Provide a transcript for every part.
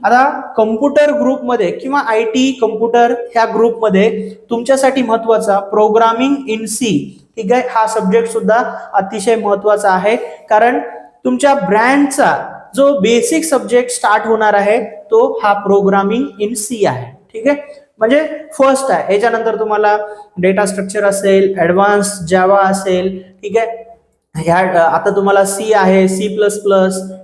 आता कम्प्युटर ग्रुपमध्ये किंवा IT कम्प्युटर ह्या ग्रुपमध्ये तुमच्यासाठी महत्वाचा प्रोग्रामिंग इन सी, ठीक आहे, हा सब्जेक्ट सुद्धा अतिशय महत्वाचा आहे. कारण तुमच्या ब्रँडचा जो बेसिक सब्जेक्ट स्टार्ट होणार आहे तो हा प्रोग्रामिंग इन सी आहे. ठीक आहे, म्हणजे फर्स्ट आहे. याच्यानंतर तुम्हाला डेटा स्ट्रक्चर असेल, ऍडव्हान्स जावा असेल, ठीक आहे, ह्या आता तुम्हाला सी आहे, C++,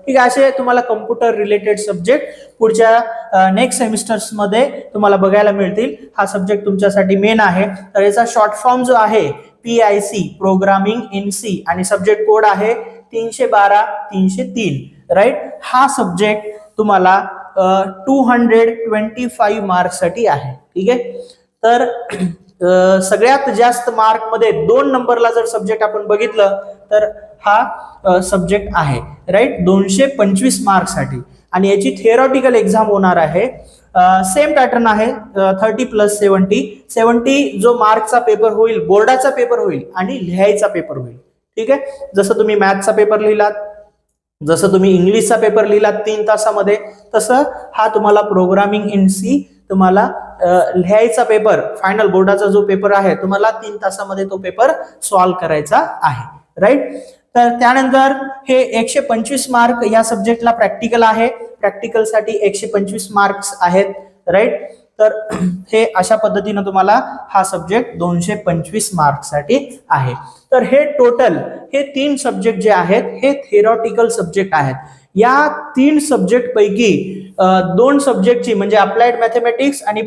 ठीक आहे, असे तुम्हाला कम्प्युटर रिलेटेड सब्जेक्ट पुढच्या नेक्स्ट सेमिस्टर्स मध्ये तुम्हाला बघायला मिळतील. हा सब्जेक्ट तुमच्यासाठी मेन आहे. तर याचा शॉर्ट फॉर्म जो आहे PIC, प्रोग्रामिंग इन सी, आणि सब्जेक्ट कोड आहे 312-303, राईट. हा सब्जेक्ट तुम्हाला 225 मार्क्स साठी आहे. ठीक आहे, तर सगळ्यात जास्त मार्क मध्ये 2 नंबरला जर सब्जेक्ट आपण बघितलं तर हा सब्जेक्ट आहे, राईट, 225 मार्क्स साठी. आणि याची थिअरॉटिकल एक्झाम होणार आहे. सेम पॅटर्न आहे, 30+70 जो मार्कचा पेपर होईल, बोर्डाचा पेपर होईल आणि लिहायचा पेपर होईल. ठीक आहे, जसं तुम्ही मॅथचा पेपर लिहिलात, जसं तुम्ही इंग्लिशचा पेपर लिहिलात 3 तासामध्ये, तसं हा तुम्हाला प्रोग्रामिंग इन सी तुम्हाला लिहायचा पेपर, फायनल बोर्डाचा जो पेपर आहे, तुम्हाला 3 तासामध्ये तो पेपर सॉल्व्ह करायचा आहे, राईट. तर त्यानंतर हे 125 मार्क या सब्जेक्टला प्रॅक्टिकल आहे. प्रॅक्टिकल साठी 125 मार्क्स आहेत, राईट. तर हे अशा पद्धतीने तुम्हाला हा सब्जेक्ट 225 मार्क्स साठी आहे. तर हे टोटल हे 3 सब्जेक्ट जे आहेत हे थिअरॉटिकल सब्जेक्ट आहेत. या 3 सब्जेक्ट पैकी 2 सब्जेक्टची म्हणजे अप्लाइड मॅथमॅटिक्स आणि